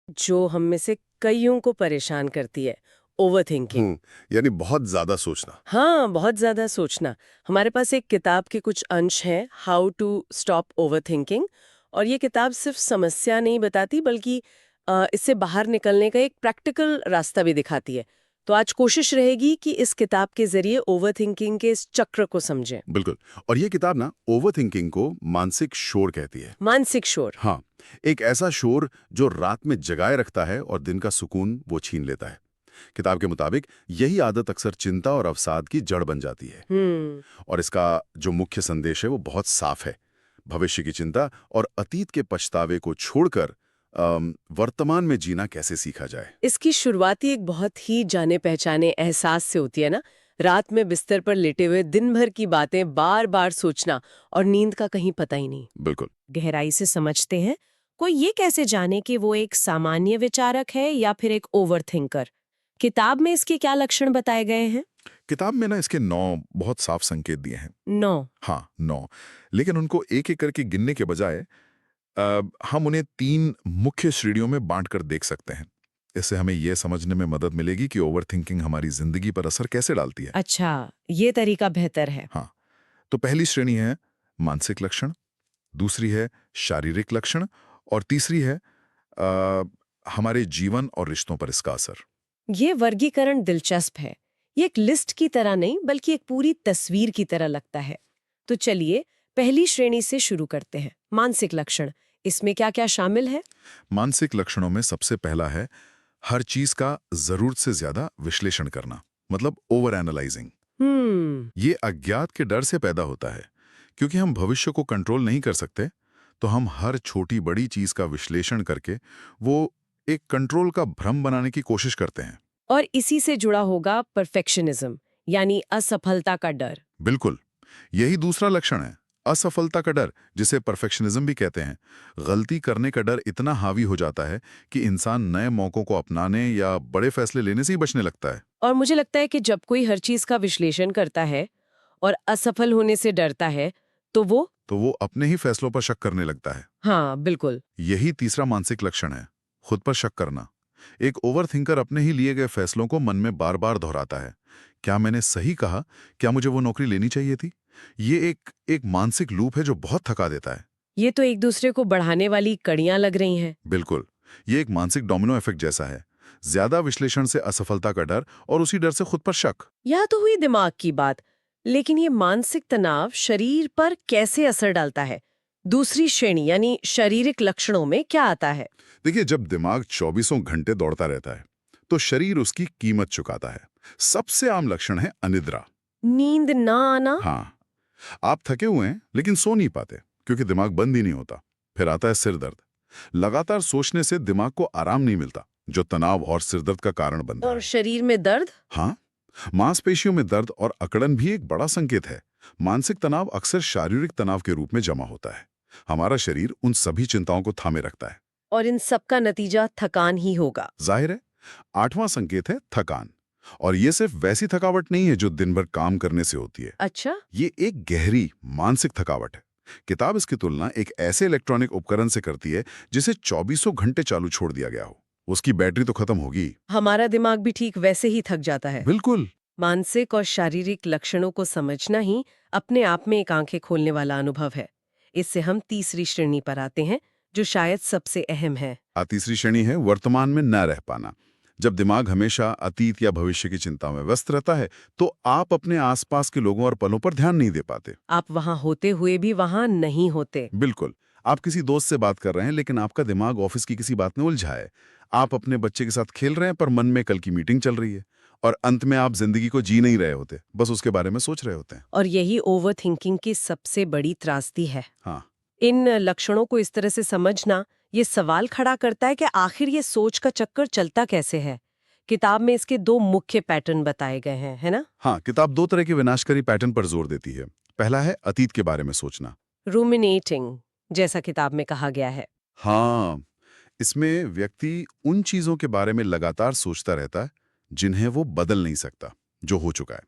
जो हम में से कईयों को परेशान करती है, ओवरथिंकिंग। यानी बहुत ज्यादा सोचना। हाँ, बहुत ज़्यादा सोचना। हमारे पास एक किताब के कुछ अंश हैं, हाउ टू स्टॉप ओवरथिंकिंग, और ये किताब सिर्फ समस्या नहीं बताती बल्कि इससे बाहर निकलने का एक प्रैक्टिकल रास्ता भी दिखाती है। तो आज कोशिश रहेगी कि इस किताब के ज़रिए ओवरथिंकिंग के इस चक्र को समझें। बिल्कुल। और ये किताब ना ओवरथिंकिंग को मानसिक शोर कहती है। मानसिक शोर। हाँ, एक ऐसा शोर जो रात में जगाए रखता है और दिन का सुकून वो छीन लेता है। किताब के मुताबिक यही आदत अक्सर चिंता और अवसाद की जड़ बन जाती है। और इसका जो मुख्य संदेश है वो बहुत साफ है। भविष्य की चिंता और अतीत के पछतावे को छोड़कर वर्तमान में जीना कैसे सीखा जाए। इसकी शुरुआती एक बहुत ही जाने पहचाने एहसास से होती है ना। रात में बिस्तर पर लेटे हुए दिन भर की बातें बार बार सोचना और नींद का कहीं पता ही नहीं। बिल्कुल। गहराई से समझते हैं, कोई ये कैसे जाने कि वो एक सामान्य विचारक है या फिर एक ओवरथिंकर? किताब में इसके क्या लक्षण बताए गए हैं? किताब में ना इसके 9 बहुत साफ संकेत दिए हैं। 9। हाँ, 9। लेकिन उनको एक-एक करके गिनने के बजाय हम उन्हें 3 मुख्य श्रेणियों में बांटकर देख सकते हैं। इससे हमें यह समझने में मदद मिलेगी कि ओवरथिंकिंग हमारी जिंदगी पर असर कैसे डालती है। अच्छा, ये तरीका बेहतर है। हाँ, तो पहली श्रेणी है मानसिक लक्षण, दूसरी है शारीरिक लक्षण और तीसरी है हमारे जीवन और रिश्तों पर इसका असर। ये वर्गीकरण दिलचस्प है। ये एक लिस्ट की तरह नहीं बल्कि एक पूरी तस्वीर की तरह लगता है। तो चलिए पहली श्रेणी से शुरू करते हैं, मानसिक लक्षण। इसमें क्या क्या शामिल है? मानसिक लक्षणों में सबसे पहला है हर चीज का जरूरत से ज्यादा विश्लेषण करना, मतलब ओवर एनालाइजिंग। ये अज्ञात के डर से पैदा होता है। क्योंकि हम भविष्य को कंट्रोल नहीं कर सकते, तो हम हर छोटी बड़ी चीज का विश्लेषण करके वो एक कंट्रोल का भ्रम बनाने की कोशिश करते हैं। और इसी से जुड़ा होगा परफेक्शनिज्म, यानी असफलता का डर। बिल्कुल, यही दूसरा लक्षण है, असफलता का डर, जिसे परफेक्शनिज्म भी कहते हैं। गलती करने का डर इतना हावी हो जाता है कि इंसान नए मौकों को अपनाने या बड़े फैसले लेने से ही बचने लगता है। और मुझे लगता है कि जब कोई हर चीज का विश्लेषण करता है और असफल होने से डरता है, तो वो अपने ही फैसलों पर शक करने लगता है। हाँ, बिल्कुल। यही तीसरा मानसिक लक्षण है, खुद पर शक करना। एक ओवरथिंकर अपने ही लिए गए फैसलों को मन में बार बार दोहराता है। क्या मैंने सही कहा? क्या मुझे वो नौकरी लेनी चाहिए थी? ये एक मानसिक लूप है जो बहुत थका देता है। ये तो एक दूसरे को बढ़ाने वाली कड़ियां लग रही हैं। बिल्कुल, ये एक मानसिक डोमिनो इफेक्ट जैसा है। ज्यादा विश्लेषण से असफलता का डर और उसी डर से खुद पर शक। यह तो हुई दिमाग की बात, लेकिन ये मानसिक तनाव शरीर पर कैसे असर डालता है? दूसरी श्रेणी यानी शारीरिक लक्षणों में क्या आता है? देखिए, जब दिमाग 24 घंटे दौड़ता रहता है, तो शरीर उसकी कीमत चुकाता है। सबसे आम लक्षण है अनिद्रा। नींद ना आना। हाँ, आप थके हुए हैं लेकिन सो नहीं पाते क्योंकि दिमाग बंद ही नहीं होता। फिर आता है सिर दर्द। लगातार सोचने से दिमाग को आराम नहीं मिलता, जो तनाव और सिरदर्द का कारण बनता और है। शरीर में दर्द। हाँ, मांसपेशियों में दर्द और अकड़न भी एक बड़ा संकेत है। मानसिक तनाव अक्सर शारीरिक तनाव के रूप में जमा होता है। हमारा शरीर उन सभी चिंताओं को थामे रखता है। और इन सब का नतीजा थकान ही होगा। जाहिर है। आठवां संकेत है थकान। और ये सिर्फ वैसी थकावट नहीं है जो दिन भर काम करने से होती है। अच्छा। ये एक गहरी मानसिक थकावट है। किताब इसकी तुलना एक ऐसे इलेक्ट्रॉनिक उपकरण से करती है जिसे 24 घंटे चालू छोड़ दिया गया हो। उसकी बैटरी तो खत्म होगी। हमारा दिमाग भी ठीक वैसे ही थक जाता है। बिल्कुल। मानसिक और शारीरिक लक्षणों को समझना ही अपने आप में एक आंखें खोलने वाला अनुभव है। इससे हम तीसरी श्रेणी पर आते हैं, जो शायद सबसे अहम है। तीसरी श्रेणी है वर्तमान में न रह पाना। जब दिमाग हमेशा अतीत या भविष्य की चिंता में व्यस्त रहता है, तो आप अपने आसपास के लोगों और पलों पर ध्यान नहीं दे पाते। आप वहां होते हुए भी वहां नहीं होते। बिल्कुल। आप किसी दोस्त से बात कर रहे हैं लेकिन आपका दिमाग ऑफिस की किसी बात में उलझा है। आप अपने बच्चे के साथ खेल रहे हैं पर मन में कल की मीटिंग चल रही है। और अंत में आप जिंदगी को जी नहीं रहे होते, बस उसके बारे में सोच रहे होते हैं। और यही ओवरथिंकिंग की सबसे बड़ी त्रासदी है। हाँ। इन लक्षणों को इस तरह से समझना ये सवाल खड़ा करता है कि आखिर ये सोच का चक्कर चलता कैसे है। किताब में इसके दो मुख्य पैटर्न बताए गए हैं, है ना? हाँ, किताब 2 तरह के विनाशकारी पैटर्न पर जोर देती है। पहला है अतीत के बारे में सोचना। रूमिनेटिंग, जैसा किताब में कहा गया है। हाँ, इसमें व्यक्ति उन चीजों के बारे में लगातार सोचता रहता है जिन्हें वो बदल नहीं सकता, जो हो चुका है।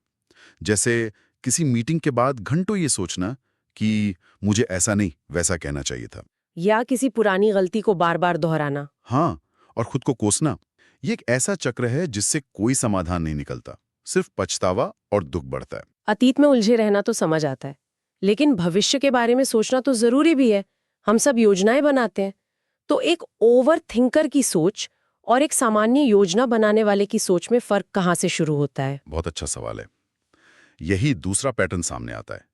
जैसे किसी मीटिंग के बाद घंटों ये सोचना कि मुझे ऐसा नहीं वैसा कहना चाहिए था। या किसी पुरानी गलती को बार बार दोहराना। हाँ, और खुद को कोसना, ये एक ऐसा चक्र है जिससे कोई समाधान नहीं निकलता, सिर्फ पछतावा और दुख बढ़ता है। अतीत में उलझे रहना तो समझ आता है, लेकिन भविष्य के बारे में सोचना तो जरूरी भी है। हम सब योजनाएं बनाते हैं, तो एक ओवर थिंकर की सोच और एक सामान्य योजना बनाने वाले की सोच में फर्क कहाँ से शुरू होता है? बहुत अच्छा सवाल है। यही दूसरा पैटर्न सामने आता है,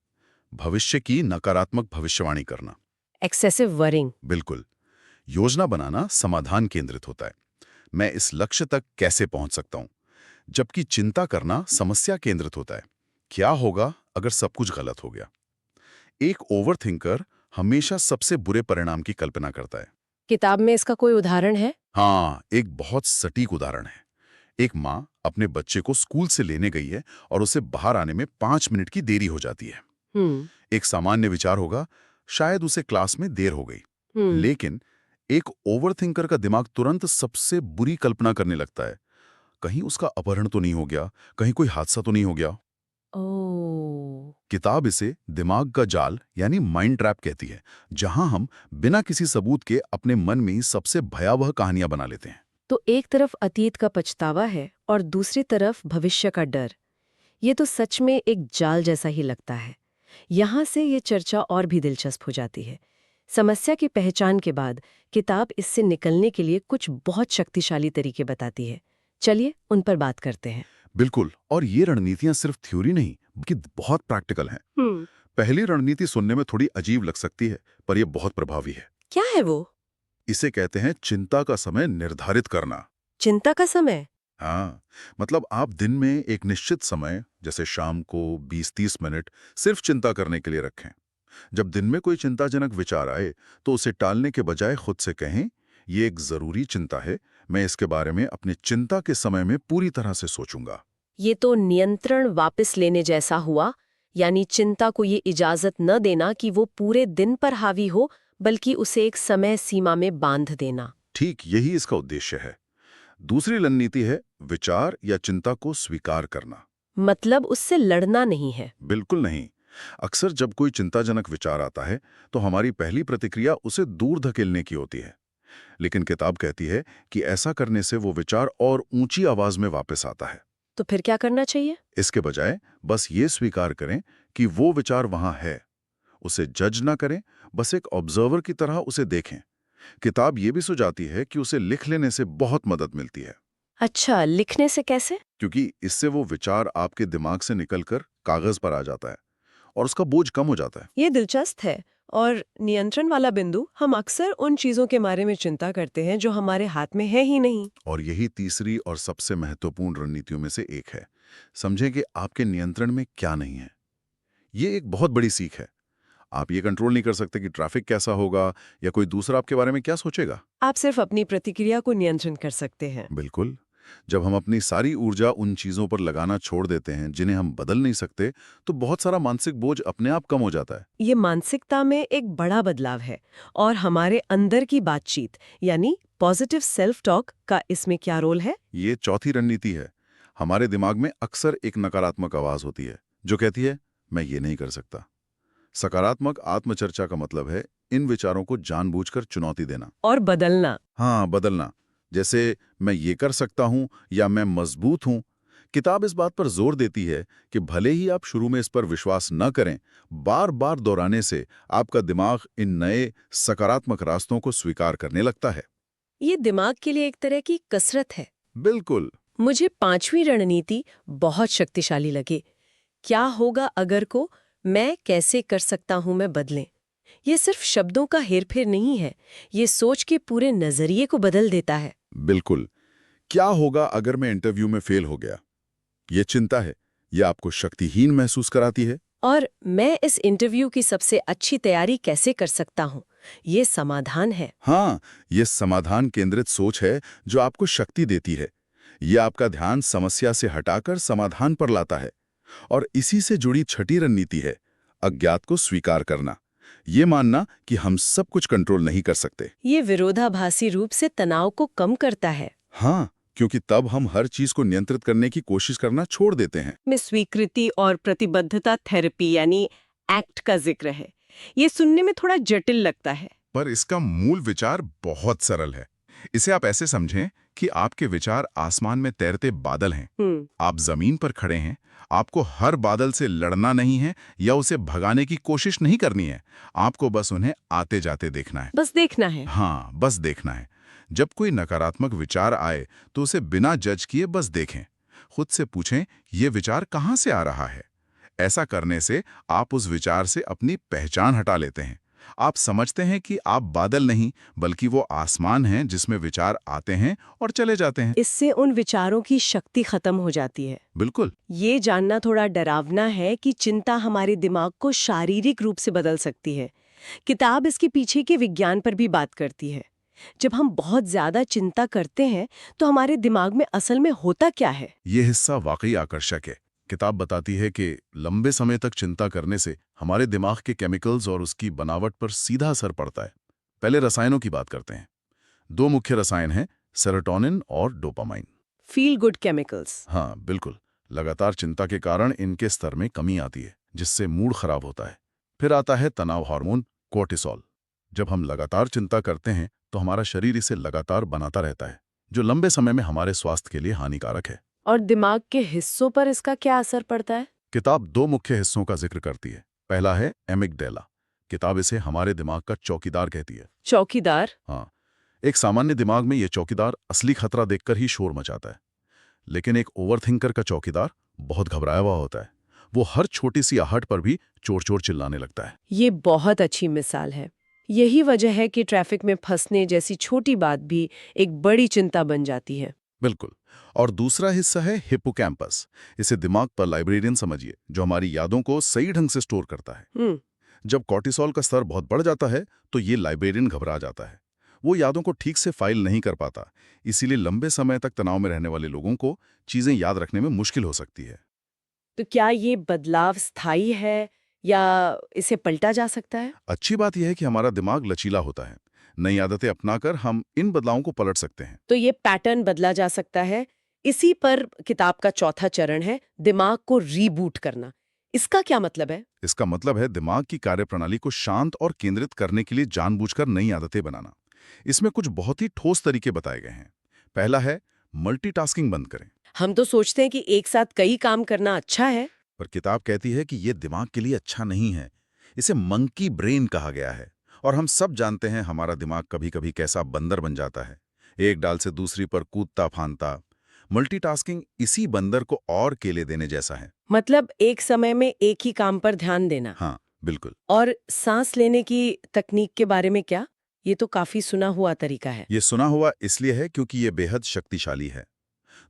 भविष्य की नकारात्मक भविष्यवाणी करना। Excessive worrying. बिल्कुल। योजना बनाना समाधान केंद्रित होता है, मैं इस लक्ष्य तक कैसे पहुंच सकता हूं, जबकि चिंता करना समस्या केंद्रित होता है, क्या होगा अगर सब कुछ गलत हो गया। एक ओवरथिंकर हमेशा सबसे बुरे परिणाम की कल्पना करता है। किताब में इसका कोई उदाहरण है? हाँ, एक बहुत सटीक उदाहरण है। एक माँ अपने बच्चे को स्कूल से लेने गई है और उसे बाहर आने में 5 मिनट की देरी हो जाती है। एक सामान्य विचार होगा, शायद उसे क्लास में देर हो गई। लेकिन एक ओवरथिंकर का दिमाग तुरंत सबसे बुरी कल्पना करने लगता है, कहीं उसका अपहरण तो नहीं हो गया, कहीं कोई हादसा तो नहीं हो गया। किताब इसे दिमाग का जाल यानी माइंड ट्रैप कहती है, जहां हम बिना किसी सबूत के अपने मन में ही सबसे भयावह कहानियां बना लेते हैं। तो एक तरफ अतीत का पछतावा है और दूसरी तरफ भविष्य का डर। ये तो सच में एक जाल जैसा ही लगता है। यहाँ से ये चर्चा और भी दिलचस्प हो जाती है। समस्या की पहचान के बाद किताब इससे निकलने के लिए कुछ बहुत शक्तिशाली तरीके बताती है। चलिए उन पर बात करते हैं। बिल्कुल, और ये रणनीतियां सिर्फ थ्योरी नहीं बल्कि बहुत प्रैक्टिकल हैं। पहली रणनीति सुनने में थोड़ी अजीब लग सकती है, पर यह बहुत प्रभावी है। क्या है वो? इसे कहते हैं चिंता का समय निर्धारित करना। चिंता का समय? हाँ, मतलब आप दिन में एक निश्चित समय, जैसे शाम को 20-30 मिनट सिर्फ चिंता करने के लिए रखें। जब दिन में कोई चिंताजनक विचार आए तो उसे टालने के बजाय खुद से कहें, ये एक जरूरी चिंता है, मैं इसके बारे में अपने चिंता के समय में पूरी तरह से सोचूंगा। ये तो नियंत्रण वापस लेने जैसा हुआ, यानी चिंता को ये इजाजत न देना कि वो पूरे दिन पर हावी हो, बल्कि उसे एक समय सीमा में बांध देना। ठीक यही इसका उद्देश्य है। दूसरी रणनीति है विचार या चिंता को स्वीकार करना। मतलब उससे लड़ना नहीं है? बिल्कुल नहीं। अक्सर जब कोई चिंताजनक विचार आता है तो हमारी पहली प्रतिक्रिया उसे दूर धकेलने की होती है, लेकिन किताब कहती है कि ऐसा करने से वो विचार और ऊंची आवाज में वापस आता है। तो फिर क्या करना चाहिए? इसके बजाय बस ये स्वीकार करें कि वो विचार वहां है, उसे जज ना करें, बस एक ऑब्जर्वर की तरह उसे देखें। किताब ये भी सुझाती है कि उसे लिख लेने से बहुत मदद मिलती है। अच्छा, लिखने से कैसे? क्योंकि इससे वो विचार आपके दिमाग से निकलकर कागज पर आ जाता है और उसका बोझ कम हो जाता है। ये दिलचस्प है। और नियंत्रण वाला बिंदु, हम अक्सर उन चीजों के बारे में चिंता करते हैं जो हमारे हाथ में है ही नहीं। और यही तीसरी और सबसे महत्वपूर्ण रणनीतियों में से एक है। समझें कि आपके नियंत्रण में क्या नहीं है। ये एक बहुत बड़ी सीख है। आप ये कंट्रोल नहीं कर सकते कि ट्रैफिक कैसा होगा या कोई दूसरा आपके बारे में क्या सोचेगा। आप सिर्फ अपनी प्रतिक्रिया को नियंत्रण कर सकते हैं। बिल्कुल। जब हम अपनी सारी ऊर्जा उन चीजों पर लगाना छोड़ देते हैं जिन्हें हम बदल नहीं सकते, तो बहुत सारा मानसिक बोझ अपने आप कम हो जाता है। ये मानसिकता में एक बड़ा बदलाव है। और हमारे अंदर की बातचीत यानी पॉजिटिव सेल्फ टॉक का इसमें क्या रोल है? ये चौथी रणनीति है। हमारे दिमाग में अक्सर एक नकारात्मक आवाज होती है जो कहती है, मैं ये नहीं कर सकता। सकारात्मक आत्मचर्चा का मतलब है इन विचारों को जानबूझकर चुनौती देना और बदलना। हाँ, बदलना। जैसे मैं ये कर सकता हूं या मैं मजबूत हूं। किताब इस बात पर जोर देती है कि भले ही आप शुरू में इस पर विश्वास न करें, बार बार दोहराने से आपका दिमाग इन नए सकारात्मक रास्तों को स्वीकार करने लगता है। ये दिमाग के लिए एक तरह की कसरत है। बिल्कुल। मुझे पांचवी रणनीति बहुत शक्तिशाली लगी। क्या होगा अगर को मैं कैसे कर सकता हूं मैं बदलें। ये सिर्फ शब्दों का हेरफेर नहीं है, ये सोच के पूरे नजरिए को बदल देता है। बिल्कुल। क्या होगा अगर मैं इंटरव्यू में फेल हो गया? ये चिंता है, ये आपको शक्तिहीन महसूस कराती है। और मैं इस इंटरव्यू की सबसे अच्छी तैयारी कैसे कर सकता हूँ, ये समाधान है। हाँ, ये समाधान केंद्रित सोच है जो आपको शक्ति देती है। ये आपका ध्यान समस्या से हटाकर समाधान पर लाता है। और इसी से जुड़ी छठी रणनीति है अज्ञात को स्वीकार करना। ये मानना कि हम सब कुछ कंट्रोल नहीं कर सकते। ये विरोधाभासी रूप से तनाव को कम करता है। हाँ, क्योंकि तब हम हर चीज को नियंत्रित करने की कोशिश करना छोड़ देते हैं। में स्वीकृति और प्रतिबद्धता थेरेपी यानी एक्ट का जिक्र है। ये सुनने में थोड़ा जटिल लगता है, पर इसका मूल विचार बहुत सरल है। इसे आप ऐसे समझें कि आपके विचार आसमान में तैरते बादल हैं। आप जमीन पर खड़े हैं, आपको हर बादल से लड़ना नहीं है या उसे भगाने की कोशिश नहीं करनी है, आपको बस उन्हें आते जाते देखना है। बस देखना है। हाँ, बस देखना है। जब कोई नकारात्मक विचार आए तो उसे बिना जज किए बस देखें। खुद से पूछें, ये विचार कहाँ से आ रहा है? ऐसा करने से आप उस विचार से अपनी पहचान हटा लेते हैं। आप समझते हैं कि आप बादल नहीं बल्कि वो आसमान हैं जिसमें विचार आते हैं और चले जाते हैं। इससे उन विचारों की शक्ति खत्म हो जाती है। बिल्कुल। ये जानना थोड़ा डरावना है कि चिंता हमारे दिमाग को शारीरिक रूप से बदल सकती है। किताब इसके पीछे के विज्ञान पर भी बात करती है। जब हम बहुत ज्यादा चिंता करते हैं तो हमारे दिमाग में असल में होता क्या है? ये हिस्सा वाकई आकर्षक है। किताब बताती है कि लंबे समय तक चिंता करने से हमारे दिमाग के केमिकल्स और उसकी बनावट पर सीधा असर पड़ता है। पहले रसायनों की बात करते हैं। 2 मुख्य रसायन हैं, सेरोटोनिन और डोपामाइन। Feel good chemicals. हाँ, बिल्कुल। लगातार चिंता के कारण इनके स्तर में कमी आती है, जिससे मूड खराब होता है। फिर आता है तनाव हार्मोन कोर्टिसोल। जब हम लगातार चिंता करते हैं तो हमारा शरीर इसे लगातार बनाता रहता है, जो लंबे समय में हमारे स्वास्थ्य के लिए हानिकारक है। और दिमाग के हिस्सों पर इसका क्या असर पड़ता है? किताब 2 मुख्य हिस्सों का जिक्र करती है। पहला है एमिगडाला। किताब इसे हमारे दिमाग का चौकीदार कहती है। चौकीदार? हाँ, एक सामान्य दिमाग में यह चौकीदार असली खतरा देखकर ही शोर मचाता है, लेकिन एक ओवरथिंकर का चौकीदार बहुत घबराया हुआ होता है। वो हर छोटी सी आहट पर भी चोर चोर चिल्लाने लगता है। ये बहुत अच्छी मिसाल है। यही वजह है कि ट्रैफिक में फंसने जैसी छोटी बात भी एक बड़ी चिंता बन जाती है। बिल्कुल। और दूसरा हिस्सा है हिप्पोकैम्पस। इसे दिमाग पर लाइब्रेरियन समझिए, जो हमारी यादों को सही ढंग से स्टोर करता है। जब कॉर्टिसोल का स्तर बहुत बढ़ जाता है तो ये लाइब्रेरियन घबरा जाता है। वो यादों को ठीक से फाइल नहीं कर पाता। इसीलिए लंबे समय तक तनाव में रहने वाले लोगों को चीजें याद रखने में मुश्किल हो सकती है। तो क्या ये बदलाव स्थायी है या इसे पलटा जा सकता है? अच्छी बात यह है कि हमारा दिमाग लचीला होता है। नई आदतें अपनाकर हम इन बदलावों को पलट सकते हैं। तो ये पैटर्न बदला जा सकता है। इसी पर किताब का चौथा चरण है दिमाग को रीबूट करना। इसका क्या मतलब है? इसका मतलब है दिमाग की कार्यप्रणाली को शांत और केंद्रित करने के लिए जानबूझकर नई आदतें बनाना। इसमें कुछ बहुत ही ठोस तरीके बताए गए हैं। पहला है मल्टीटास्किंग बंद करें। हम तो सोचते हैं कि एक साथ कई काम करना अच्छा है। पर किताब कहती है कि यह दिमाग के लिए अच्छा नहीं है। इसे मंकी ब्रेन कहा गया है। और हम सब जानते हैं हमारा दिमाग कभी कभी कैसा बंदर बन जाता है, एक डाल से दूसरी पर कूदता फांदता। मल्टीटास्किंग इसी बंदर को और केले देने जैसा है। मतलब एक समय में एक ही काम पर ध्यान देना। हाँ, बिल्कुल। और सांस लेने की तकनीक के बारे में क्या? ये तो काफी सुना हुआ तरीका है। ये सुना हुआ इसलिए है क्योंकि ये बेहद शक्तिशाली है।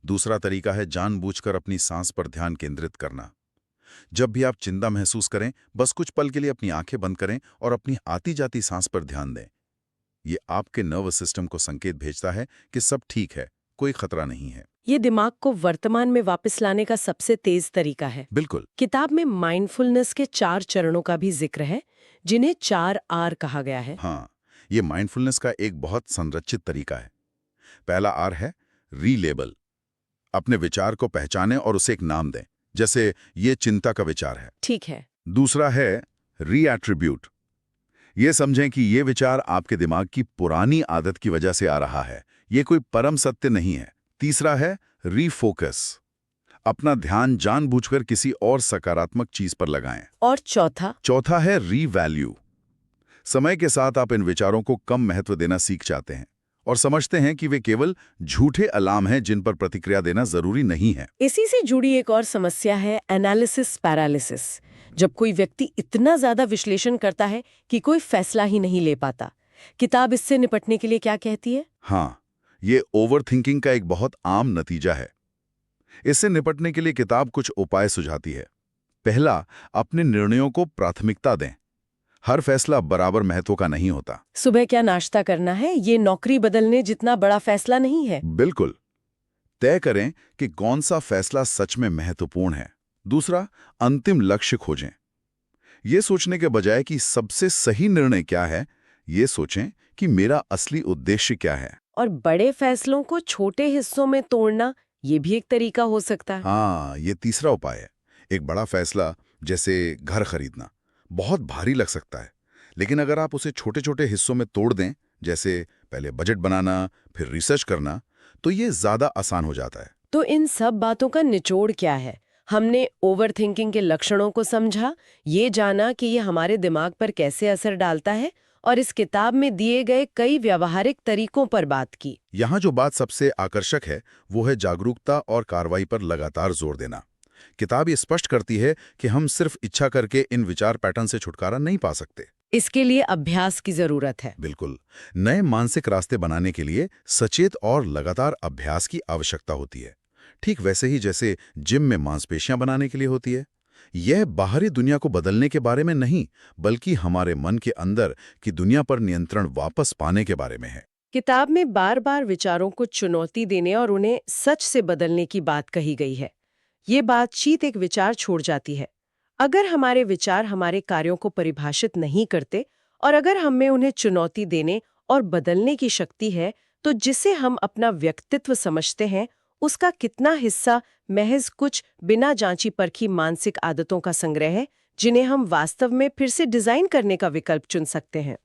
दूसरा तरीका है जानबूझकर अपनी सांस पर ध्यान केंद्रित करना। जब भी आप चिंता महसूस करें, बस कुछ पल के लिए अपनी आंखें बंद करें और अपनी आती जाती सांस पर ध्यान दें। ये आपके नर्वस सिस्टम को संकेत भेजता है कि सब ठीक है, कोई खतरा नहीं है। ये दिमाग को वर्तमान में वापस लाने का सबसे तेज तरीका है। बिल्कुल। किताब में माइंडफुलनेस के 4 चरणों का भी जिक्र है, जिन्हें 4 आर कहा गया है। हाँ, ये माइंडफुलनेस का एक बहुत संरचित तरीका है। पहला आर है रीलेबल। अपने विचार को पहचानें और उसे एक नाम दें, जैसे ये चिंता का विचार है। ठीक है। दूसरा है रीएट्रीब्यूट। ये समझें कि ये विचार आपके दिमाग की पुरानी आदत की वजह से आ रहा है, ये कोई परम सत्य नहीं है। तीसरा है रीफोकस। अपना ध्यान जानबूझकर किसी और सकारात्मक चीज पर लगाएं। और चौथा है रीवैल्यू। समय के साथ आप इन विचारों को कम महत्व देना सीख जाते हैं और समझते हैं कि वे केवल झूठे अलार्म हैं जिन पर प्रतिक्रिया देना जरूरी नहीं है। इसी से जुड़ी एक और समस्या है एनालिसिस पैरालिसिस। जब कोई व्यक्ति इतना ज्यादा विश्लेषण करता है कि कोई फैसला ही नहीं ले पाता। किताब इससे निपटने के लिए क्या कहती है? हाँ, ये ओवरथिंकिंग का एक बहुत आम नतीजा है। इससे निपटने के लिए किताब कुछ उपाय सुझाती है। पहला, अपने निर्णयों को प्राथमिकता दें। हर फैसला बराबर महत्व का नहीं होता। सुबह क्या नाश्ता करना है, ये नौकरी बदलने जितना बड़ा फैसला नहीं है। बिल्कुल। तय करें कि कौन सा फैसला सच में महत्वपूर्ण है। दूसरा, अंतिम लक्ष्य खोजें। ये सोचने के बजाय कि सबसे सही निर्णय क्या है, ये सोचें कि मेरा असली उद्देश्य क्या है। और बड़े फैसलों को छोटे हिस्सों में तोड़ना, ये भी एक तरीका हो सकता है। हाँ, ये तीसरा उपाय है। एक बड़ा फैसला जैसे घर खरीदना बहुत भारी लग सकता है, लेकिन अगर आप उसे छोटे छोटे हिस्सों में तोड़ दें, जैसे पहले बजट बनाना, फिर रिसर्च करना, तो ये ज्यादा आसान हो जाता है। तो इन सब बातों का निचोड़ क्या है? हमने ओवरथिंकिंग के लक्षणों को समझा, ये जाना कि ये हमारे दिमाग पर कैसे असर डालता है, और इस किताब में दिए गए कई व्यावहारिक तरीकों पर बात की। यहाँ जो बात सबसे आकर्षक है वो है जागरूकता और कार्रवाई पर लगातार जोर देना। किताब ये स्पष्ट करती है कि हम सिर्फ इच्छा करके इन विचार पैटर्न से छुटकारा नहीं पा सकते। इसके लिए अभ्यास की जरूरत है। बिल्कुल, नए मानसिक रास्ते बनाने के लिए सचेत और लगातार अभ्यास की आवश्यकता होती है, ठीक वैसे ही जैसे जिम में मांसपेशियां बनाने के लिए होती है। यह बाहरी दुनिया को बदलने के बारे में नहीं, बल्कि हमारे मन के अंदर की दुनिया पर नियंत्रण वापस पाने के बारे में है। किताब में बार बार विचारों को चुनौती देने और उन्हें सच से बदलने की बात कही गई है। ये बातचीत एक विचार छोड़ जाती है। अगर हमारे विचार हमारे कार्यों को परिभाषित नहीं करते, और अगर हम में उन्हें चुनौती देने और बदलने की शक्ति है, तो जिसे हम अपना व्यक्तित्व समझते हैं, उसका कितना हिस्सा महज कुछ बिना जांची परखी मानसिक आदतों का संग्रह है, जिन्हें हम वास्तव में फिर से डिजाइन करने का विकल्प चुन सकते हैं।